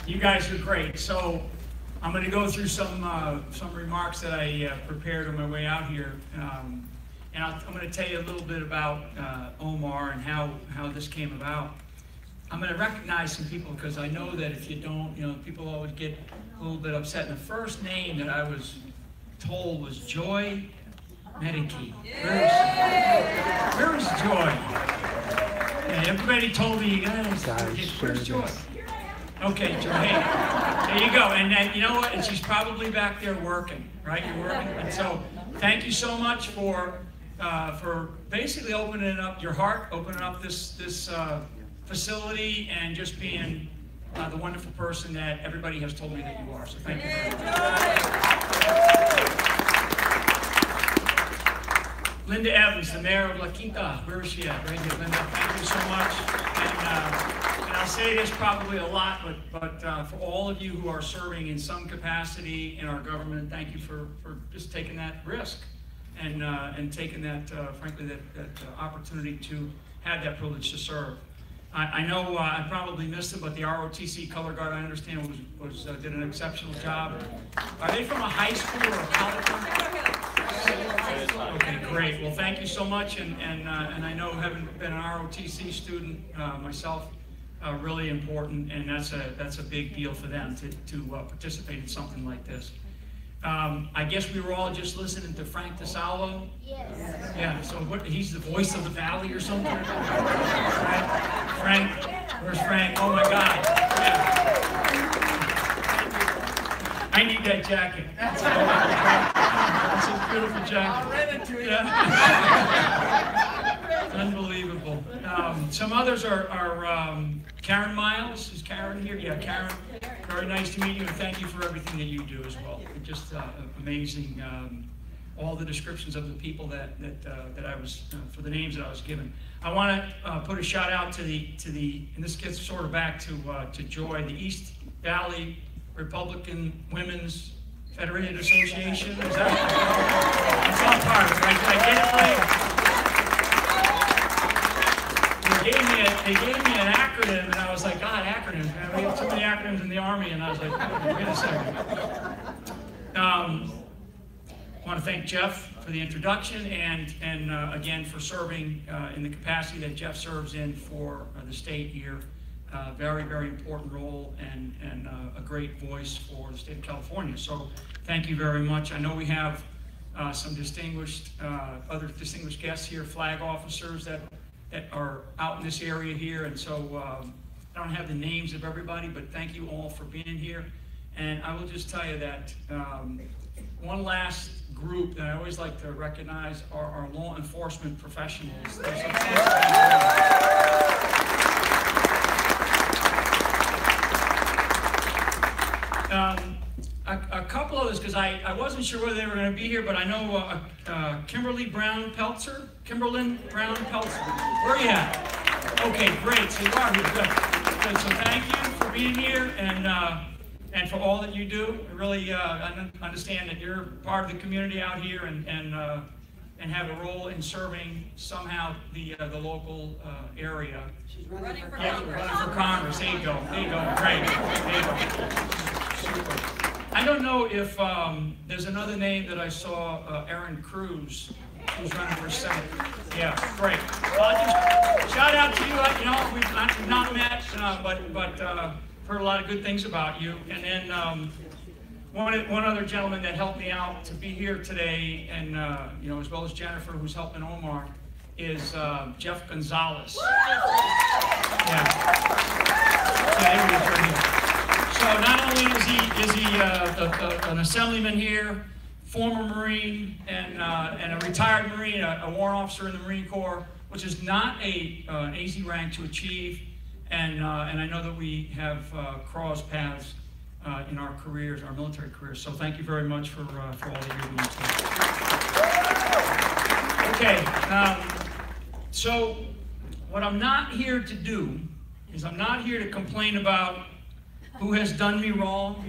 You guys are great. So I'm going to go through some remarks that I prepared on my way out here, and I'm going to tell you a little bit about Omar and how this came about. I'm going to recognize some people because I know that if you don't, people always get a little bit upset. And the first name that I was told was Joy Medicki. Where's Joy? And everybody told me, where's Joy? Okay, Joy, hey, there you go. And then, you know what? And she's probably back there working, right? You're working. And so thank you so much for basically opening up your heart, opening up this facility, and just being the wonderful person that everybody has told me that you are. So thank you very much. Linda Evans, the mayor of La Quinta. Where is she at? Right here, Linda. Thank you so much. And I'll say this probably a lot, but for all of you who are serving in some capacity in our government, thank you for just taking that risk and taking that, frankly, that opportunity to have that privilege to serve. I know I probably missed it, but the ROTC color guard, I understand, did an exceptional job. Are they from a high school or a college? Okay, great. Well, thank you so much, and I know, having been an ROTC student myself, really important, and that's a big deal for them to participate in something like this. I guess we were all just listening to Frank DeSalvo. Yes. Yeah. So he's the voice of the valley or something. Frank, where's Frank? Oh my God. Yeah. I need that jacket. That's a beautiful jacket. I'll rent it to you. Yeah. Unbelievable. Some others are Karen Miles. Is Karen here? Yeah, Karen. Very nice to meet you, and thank you for everything that you do as well. Just amazing. All the descriptions of the people that I was for the names that I was given. I want to put a shout out to the and this gets sort of back to Joy, the East Valley Republican Women's Federated Association. Is that? That's all part of it, right? Did I get it right? They gave me an acronym, and I was like, God, acronyms, man. We have too many acronyms in the Army, and I was like, wait a second. I want to thank Jeff for the introduction, and again for serving in the capacity that Jeff serves in for the state here. Very, very important role, and a great voice for the state of California. So thank you very much. I know we have some other distinguished guests here, flag officers that are out in this area here, and so I don't have the names of everybody, but thank you all for being here. And I will just tell you that one last group that I always like to recognize are our law enforcement professionals. A couple others, because I wasn't sure whether they were going to be here, but I know Kimberlyn Brown Peltzer. Where are you at? Okay, great. So you are here. Good. So thank you for being here and for all that you do. I really understand that you're part of the community out here and have a role in serving somehow the local area. She's running for Congress. Running for Congress. There you go. There you go. Great. There you go. Super. I don't know if there's another name that I saw, Aaron Cruz, who's running for Senate. Yeah, great. Well, just shout out to you. We've not met, but heard a lot of good things about you. And then one other gentleman that helped me out to be here today, and as well as Jennifer, who's helping Omar, is Jeff Gonzalez. Yeah. There he is right here. So not only is he an assemblyman here, former Marine, and a retired Marine, a warrant officer in the Marine Corps, which is not an easy rank to achieve, and I know that we have crossed paths in our careers, our military careers. So thank you very much for all that you're doing. Okay, so what I'm not here to do is I'm not here to complain about who has done me wrong,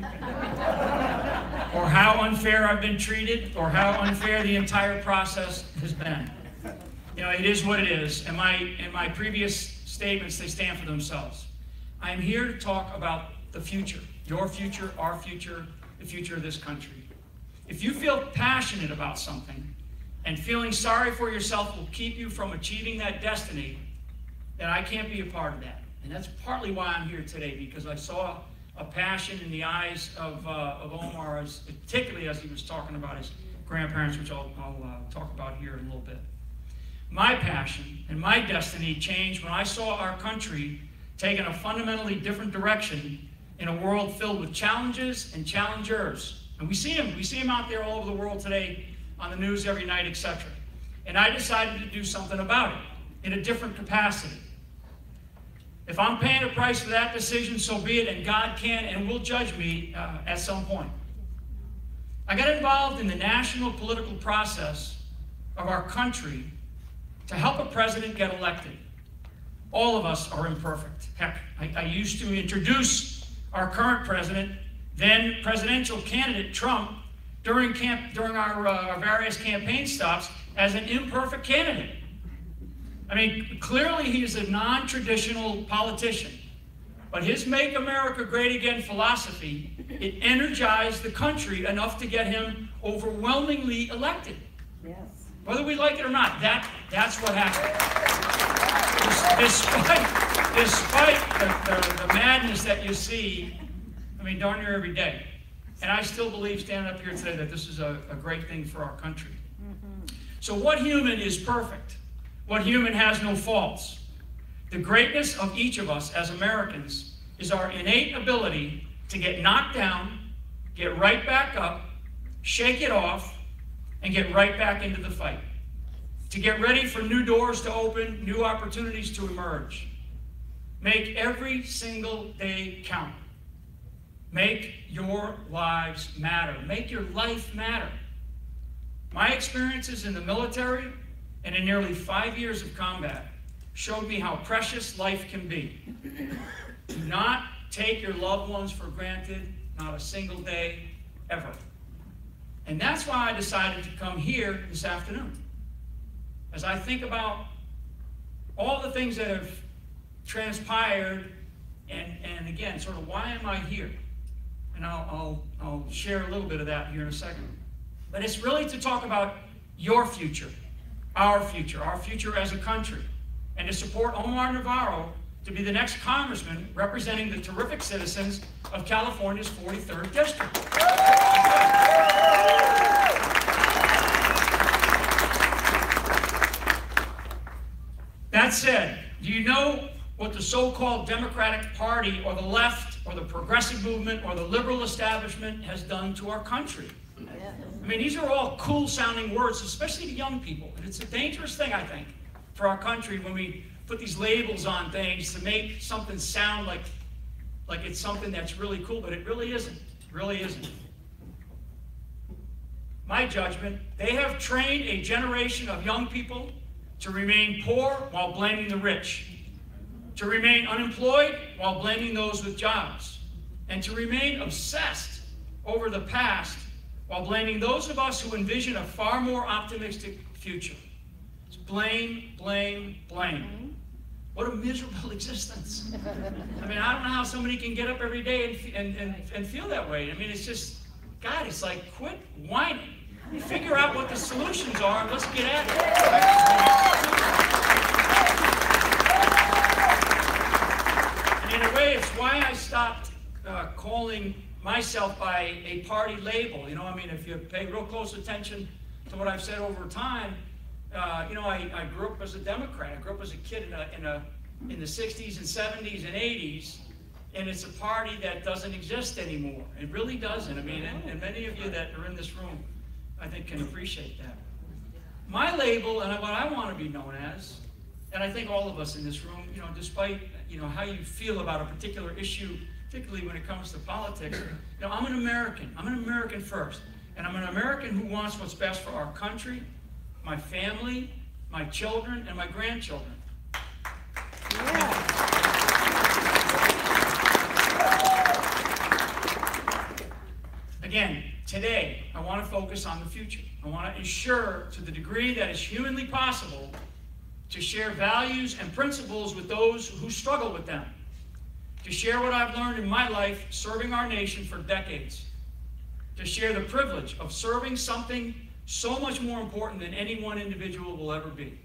or how unfair I've been treated, or how unfair the entire process has been. It is what it is, and my previous statements, they stand for themselves. I'm here to talk about the future. Your future, our future, the future of this country. If you feel passionate about something and feeling sorry for yourself will keep you from achieving that destiny, then I can't be a part of that. And that's partly why I'm here today, because I saw a passion in the eyes of Omar, particularly as he was talking about his grandparents, which I'll talk about here in a little bit. My passion and my destiny changed when I saw our country taking a fundamentally different direction in a world filled with challenges and challengers. And we see them out there all over the world today on the news every night, etc. And I decided to do something about it in a different capacity. If I'm paying a price for that decision, so be it, and God can and will judge me at some point. I got involved in the national political process of our country to help a president get elected. All of us are imperfect. Heck, I used to introduce our current president, then presidential candidate Trump, during our various campaign stops as an imperfect candidate. I mean, clearly he is a non-traditional politician, but his Make America Great Again philosophy, it energized the country enough to get him overwhelmingly elected. Yes. Whether we like it or not, that's what happened. Despite the madness that you see, I mean, darn near every day. And I still believe, standing up here today, that this is a great thing for our country. Mm-hmm. So what human is perfect? What human has no faults? The greatness of each of us as Americans is our innate ability to get knocked down, get right back up, shake it off, and get right back into the fight. To get ready for new doors to open, new opportunities to emerge. Make every single day count. Make your lives matter. Make your life matter. My experiences in the military and in nearly 5 years of combat showed me how precious life can be. Do not take your loved ones for granted, not a single day, ever. And that's why I decided to come here this afternoon. As I think about all the things that have transpired, and again, sort of why am I here? And I'll share a little bit of that here in a second. But it's really to talk about your future our future as a country, and to support Omar Navarro to be the next congressman representing the terrific citizens of California's 43rd District. That said, do you know what the so-called Democratic Party or the left or the progressive movement or the liberal establishment has done to our country? I mean, these are all cool-sounding words, especially to young people. And it's a dangerous thing, I think, for our country when we put these labels on things to make something sound like it's something that's really cool, but it really isn't. It really isn't. My judgment, they have trained a generation of young people to remain poor while blaming the rich, to remain unemployed while blaming those with jobs, and to remain obsessed over the past while blaming those of us who envision a far more optimistic future. It's blame, blame, blame. What a miserable existence. I mean, I don't know how somebody can get up every day and feel that way. I mean, it's just, God, it's like, quit whining. Figure out what the solutions are and let's get at it. And in a way, it's why I stopped calling myself by a party label. You know, I mean, if you pay real close attention to what I've said over time, you know, I grew up as a Democrat. I grew up as a kid in the 60s and 70s and 80s, and it's a party that doesn't exist anymore. It really doesn't. I mean, and many of you that are in this room, I think, can appreciate that. My label and what I want to be known as, and I think all of us in this room, you know, despite, you know, how you feel about a particular issue, particularly when it comes to politics, you know, I'm an American. I'm an American first. And I'm an American who wants what's best for our country, my family, my children, and my grandchildren. Yeah. Again, today, I want to focus on the future. I want to ensure, to the degree that is humanly possible, to share values and principles with those who struggle with them. to share what I've learned in my life serving our nation for decades, to share the privilege of serving something so much more important than any one individual will ever be.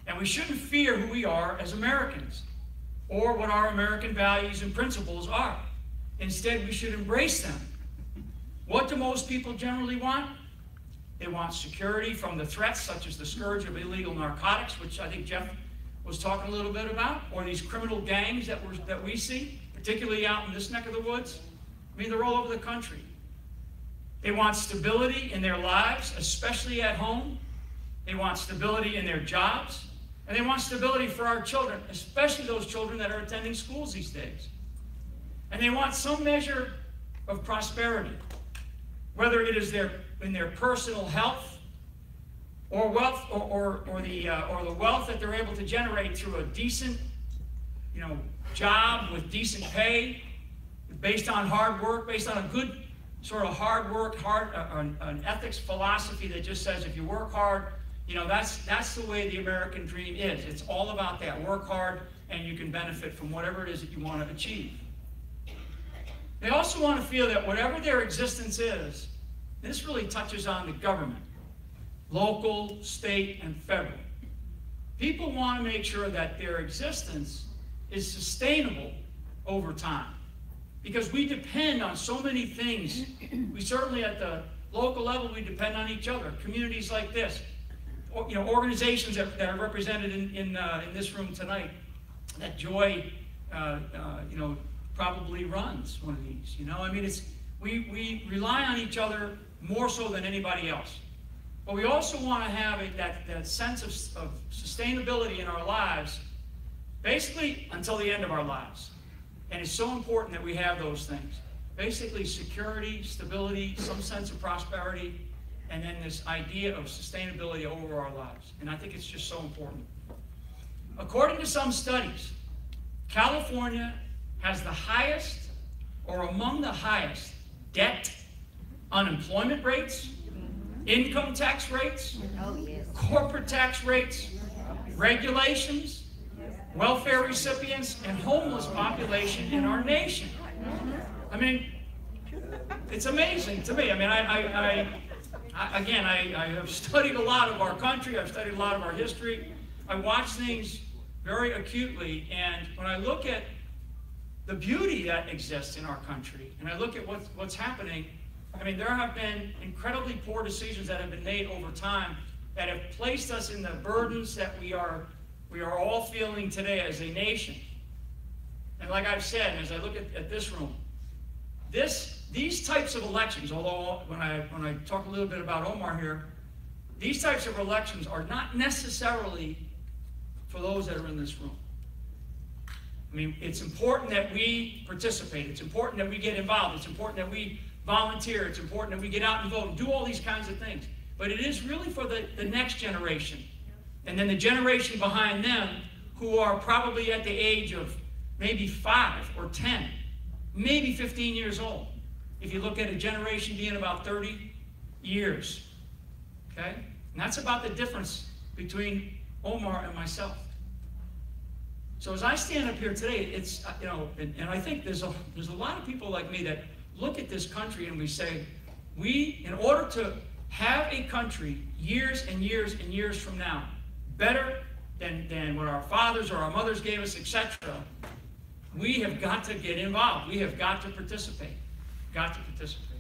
And we shouldn't fear who we are as Americans or what our American values and principles are. Instead, we should embrace them. What do most people generally want? They want security from the threats such as the scourge of illegal narcotics, which I think Jeff was talking a little bit about, or these criminal gangs that we see, particularly out in this neck of the woods. I mean, they're all over the country. They want stability in their lives, especially at home. They want stability in their jobs. And they want stability for our children, especially those children that are attending schools these days. And they want some measure of prosperity, whether it is in their personal health or wealth, or the wealth that they're able to generate through a decent, job with decent pay, based on hard work, based on a good sort of hard work, an ethics philosophy that just says if you work hard, that's the way the American dream is. It's all about that. Work hard and you can benefit from whatever it is that you want to achieve. They also want to feel that whatever their existence is, this really touches on the government, local, state, and federal. People want to make sure that their existence is sustainable over time, because we depend on so many things. We certainly, at the local level, we depend on each other. Communities like this, organizations that are represented in this room tonight, that Joy, probably runs one of these. We rely on each other more so than anybody else. But we also want to have that sense of sustainability in our lives, basically until the end of our lives. And it's so important that we have those things. Basically, security, stability, some sense of prosperity, and then this idea of sustainability over our lives. And I think it's just so important. According to some studies, California has the highest, or among the highest, debt, unemployment rates, income tax rates, corporate tax rates, regulations, welfare recipients, and homeless population in our nation. I mean, it's amazing to me. I mean, I have studied a lot of our country. I've studied a lot of our history. I watch things very acutely, and when I look at the beauty that exists in our country, and I look at what's happening, I mean, there have been incredibly poor decisions that have been made over time that have placed us in the burdens that we are all feeling today as a nation. And like I've said, as I look at this room, these types of elections, although when I talk a little bit about Omar here, these types of elections are not necessarily for those that are in this room. I mean, it's important that we participate. It's important that we get involved. It's important that we volunteer. It's important that we get out and vote and do all these kinds of things. But it is really for the next generation. And then the generation behind them who are probably at the age of maybe 5 or 10, maybe 15 years old. If you look at a generation being about 30 years. Okay? And that's about the difference between Omar and myself. So as I stand up here today, it's, and I think there's a lot of people like me that look at this country and we say, in order to have a country years and years and years from now, better than what our fathers or our mothers gave us, etc., we have got to get involved. We have got to participate. Got to participate.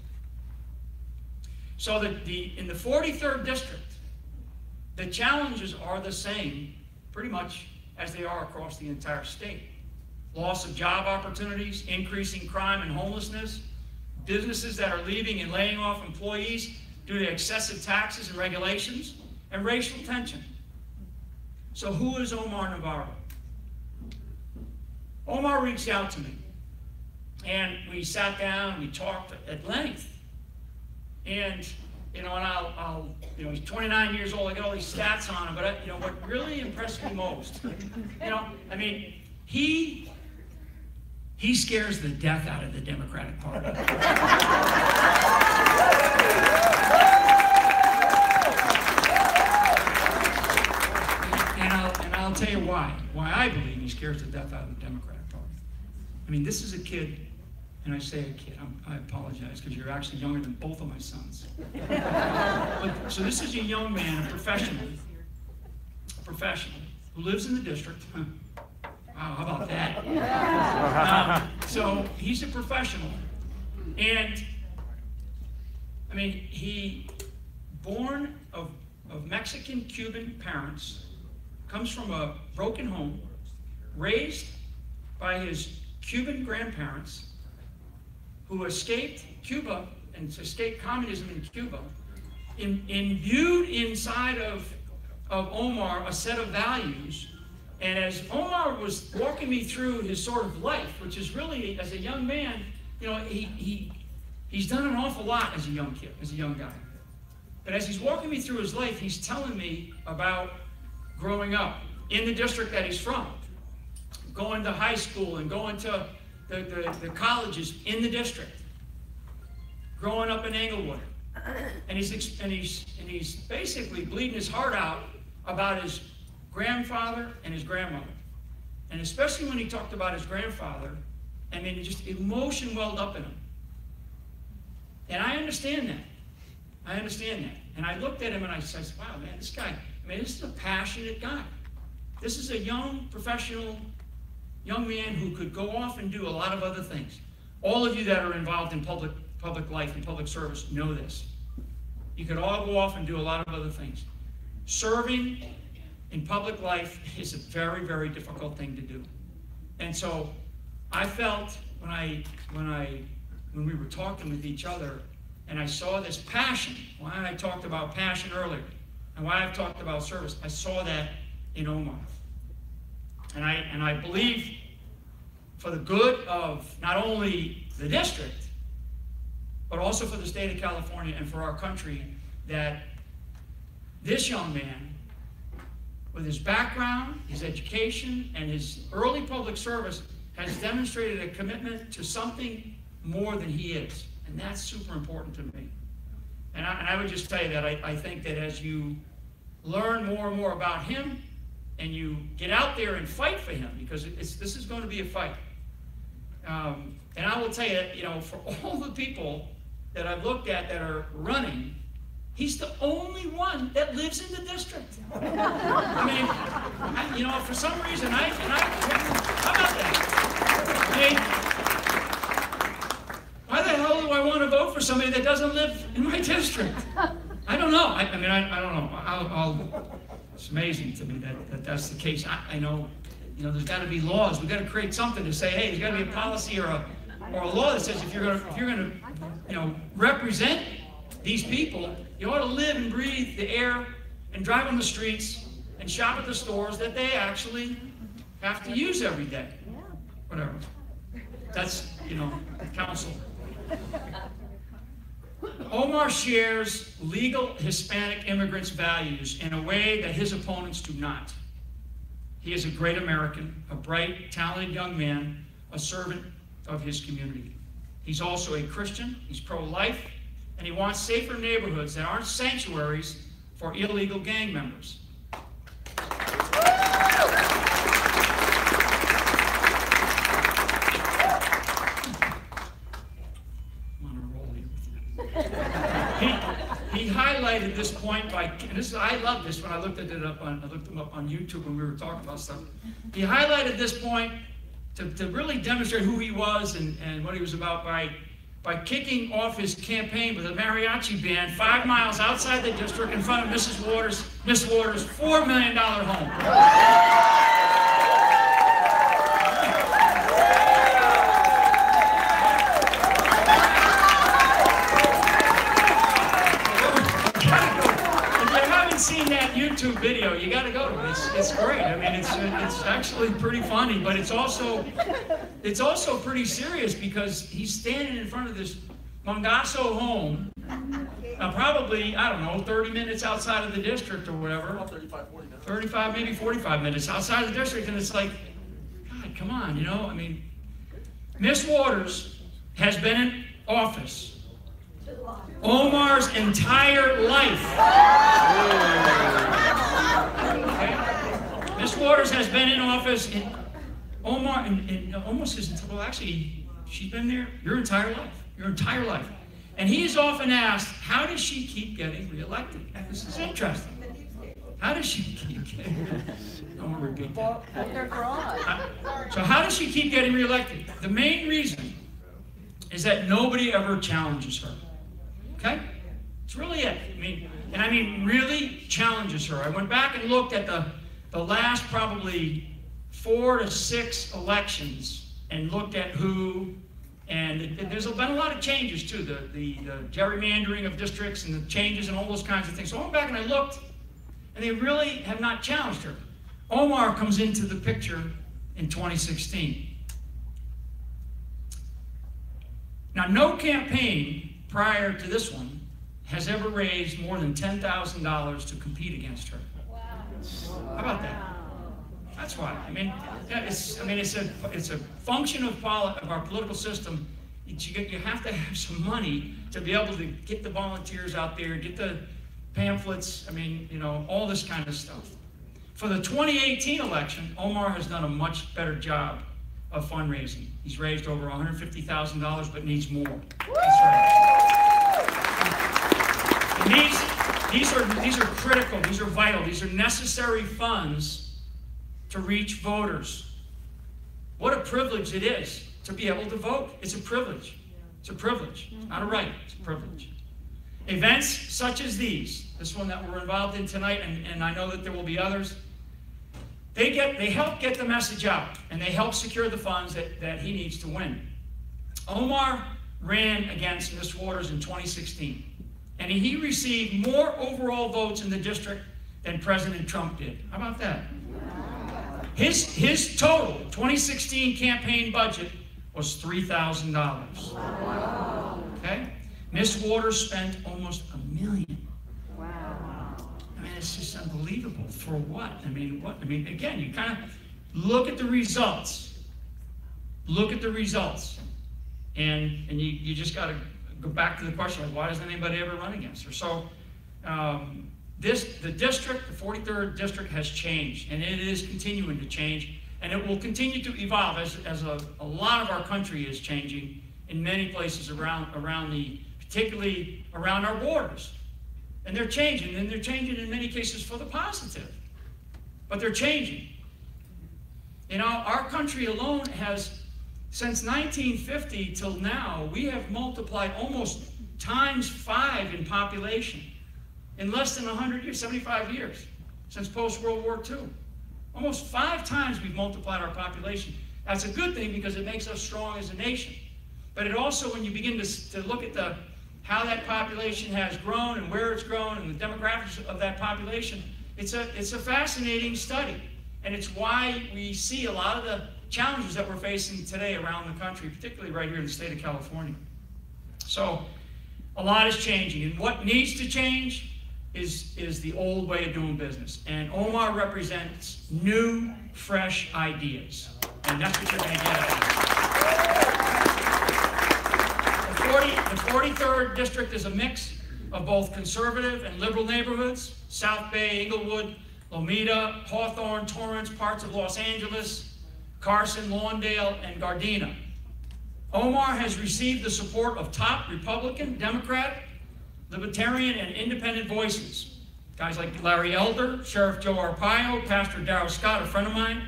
So in the 43rd district, the challenges are the same, pretty much, as they are across the entire state. Loss of job opportunities, increasing crime and homelessness, businesses that are leaving and laying off employees due to excessive taxes and regulations, and racial tension. So who is Omar Navarro? Omar reached out to me, and we sat down and we talked at length. And he's 29 years old. I got all these stats on him, but what really impressed me most, he scares the death out of the Democratic Party. And I'll tell you why I believe he scares the death out of the Democratic Party. I mean, this is a kid, and I say a kid, I apologize, because you're actually younger than both of my sons. So this is a young man, a professional, who lives in the district. Wow, how about that? So he's a professional. And, I mean, he, born of Mexican-Cuban parents, comes from a broken home, raised by his Cuban grandparents, who escaped Cuba and escaped communism in Cuba, imbued inside of Omar a set of values. And as Omar was walking me through his sort of life, which is really, as a young man, you know, he's done an awful lot as a young kid, as a young guy. But as he's walking me through his life, he's telling me about growing up in the district that he's from, going to high school and going to the colleges in the district, growing up in Englewood. And he's basically bleeding his heart out about his grandfather and his grandmother. And especially when he talked about his grandfather, I mean, just emotion welled up in him. And I understand that. I understand that. And I looked at him and I said, wow, man, this guy, I mean, this is a passionate guy. This is a young, professional, young man who could go off and do a lot of other things. All of you that are involved in public life and public service know this. You could all go off and do a lot of other things. Serving in public life is a very, very difficult thing to do. And so I felt when we were talking with each other and I saw this passion, why I talked about passion earlier, and why I've talked about service, I saw that in Omar. And I believe for the good of not only the district, but also for the state of California and for our country, that this young man, with his background, his education, and his early public service, has demonstrated a commitment to something more than he is. And that's super important to me. And I would just tell you that I think that as you learn more and more about him, and you get out there and fight for him, because this is going to be a fight. And I will tell you, you know, for all the people that I've looked at that are running, he's the only one that lives in the district. I mean, you know, for some reason, how about that? I mean, why the hell do I want to vote for somebody that doesn't live in my district? I don't know. I mean, I don't know. It's amazing to me that that's the case. I know, you know, there's got to be laws. We've got to create something to say, hey, there's got to be a policy or a law that says if you're going to, you know, represent these people, you ought to live and breathe the air and drive on the streets and shop at the stores that they actually have to use every day. Whatever. That's, you know, counsel. Omar shares legal Hispanic immigrants' values in a way that his opponents do not. He is a great American, a bright, talented young man, a servant of his community. He's also a Christian, he's pro-life, and he wants safer neighborhoods that aren't sanctuaries for illegal gang members. He highlighted this point by, and I love this when I looked him up on YouTube when we were talking about stuff. He highlighted this point to really demonstrate who he was and what he was about by kicking off his campaign with a mariachi band 5 miles outside the district in front of Miss Waters' $4 million home. Seen that YouTube video, you got to go to it. It's great. I mean, it's actually pretty funny, but it's also pretty serious because he's standing in front of this Mongasso home, probably, I don't know, 30 minutes outside of the district or whatever. 35, 40 minutes. 35, maybe 45 minutes outside of the district, and it's like, God, come on, you know? I mean, Miss Waters has been in office Omar's entire life. Okay? Miss Waters has been in office Omar, and almost his entire, well, actually, she's been there your entire life. And he is often asked, how does she keep getting reelected? And this is interesting. How does she keep getting don't repeat that. So how does she keep getting reelected? The main reason is that nobody ever challenges her. Okay? It's really it. I mean really challenges her. I went back and looked at the last probably 4 to 6 elections and looked at who, and there's been a lot of changes too, the gerrymandering of districts and the changes and all those kinds of things. So I went back and I looked, and they really have not challenged her. Omar comes into the picture in 2016. Now, no campaign prior to this one has ever raised more than $10,000 to compete against her. Wow. How about that? That's why. It's a function of our political system. You have to have some money to be able to get the volunteers out there, get the pamphlets, all this kind of stuff. For the 2018 election, Omar has done a much better job of fundraising. He's raised over $150,000, but needs more. That's right. And these are critical, these are vital, these are necessary funds to reach voters. What a privilege it is to be able to vote. It's a privilege. It's a privilege, not a right, it's a privilege. Events such as this one that we're involved in tonight, and I know that there will be others, they help get the message out, and they help secure the funds that he needs to win. Omar ran against Ms. Waters in 2016, and he received more overall votes in the district than President Trump did. How about that? His total 2016 campaign budget was $3,000. Okay? Ms. Waters spent almost $1 million. Wow. It's just unbelievable. For what? Again, you kind of look at the results. Look at the results. And you just got to go back to the question, like, why doesn't anybody ever run against her? So the district, the 43rd district, has changed, and it is continuing to change, and it will continue to evolve as a lot of our country is changing in many places particularly around our borders. And they're changing, and they're changing in many cases for the positive. But they're changing. Our country alone has, since 1950 till now, we have multiplied almost ×5 in population in less than 100 years, 75 years, since post-World War II. Almost 5 times we've multiplied our population. That's a good thing because it makes us strong as a nation. But it also, when you begin to look at how that population has grown and where it's grown and the demographics of that population, it's a fascinating study. And it's why we see a lot of the challenges that we're facing today around the country, particularly right here in the state of California. So a lot is changing. And what needs to change is the old way of doing business. And Omar represents new, fresh ideas. And that's what you're going to get out of it. The 43rd district is a mix of both conservative and liberal neighborhoods: South Bay, Inglewood, Lomita, Hawthorne, Torrance, parts of Los Angeles, Carson, Lawndale, and Gardena. Omar has received the support of top Republican, Democrat, Libertarian, and Independent voices. Guys like Larry Elder, Sheriff Joe Arpaio, Pastor Darrell Scott, a friend of mine,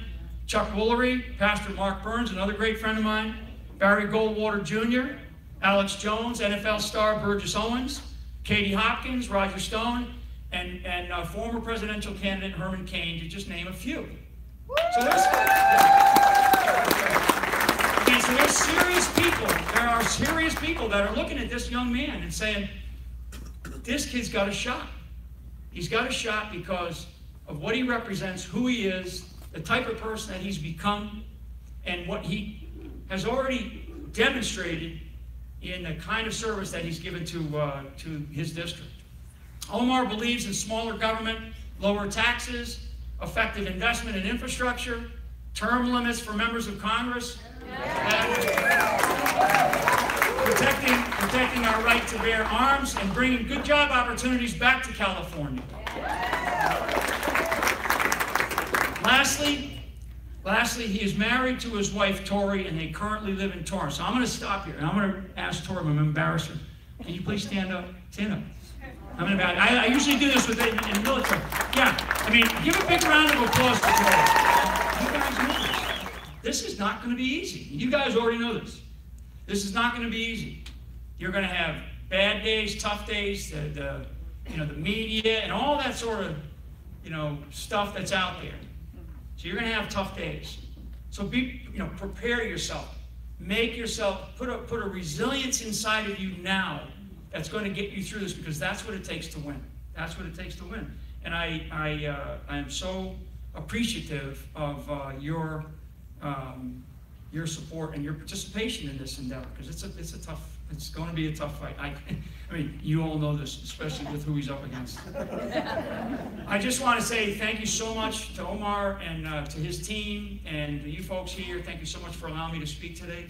Chuck Woolery, Pastor Mark Burns, another great friend of mine, Barry Goldwater Jr., Alex Jones, NFL star Burgess Owens, Katie Hopkins, Roger Stone, and former presidential candidate Herman Cain, to just name a few. So there's serious people. There are serious people that are looking at this young man and saying, this kid's got a shot. He's got a shot because of what he represents, who he is, the type of person that he's become, and what he has already demonstrated in the kind of service that he's given to his district. Omar believes in smaller government, lower taxes, effective investment in infrastructure, term limits for members of Congress, protecting our right to bear arms, and bringing good job opportunities back to California. Lastly, Lastly, he is married to his wife, Tori, and they currently live in Torrance. So I'm going to stop here, and I'm going to ask Tori, I'm going to embarrass her. Can you please stand up? Stand up. I usually do this in the military. Yeah, I mean, give a big round of applause for Tori. You guys know this. This is not going to be easy. You guys already know this. This is not going to be easy. You're going to have bad days, tough days, the media, and all that sort of, stuff that's out there. So you're going to have tough days. So prepare yourself. Make yourself, put a resilience inside of you now that's going to get you through this, because that's what it takes to win. That's what it takes to win. And I am so appreciative of your support and your participation in this endeavor, because it's going to be a tough fight. I mean, you all know this, especially with who he's up against. I just want to say thank you so much to Omar and to his team and you folks here. Thank you so much for allowing me to speak today.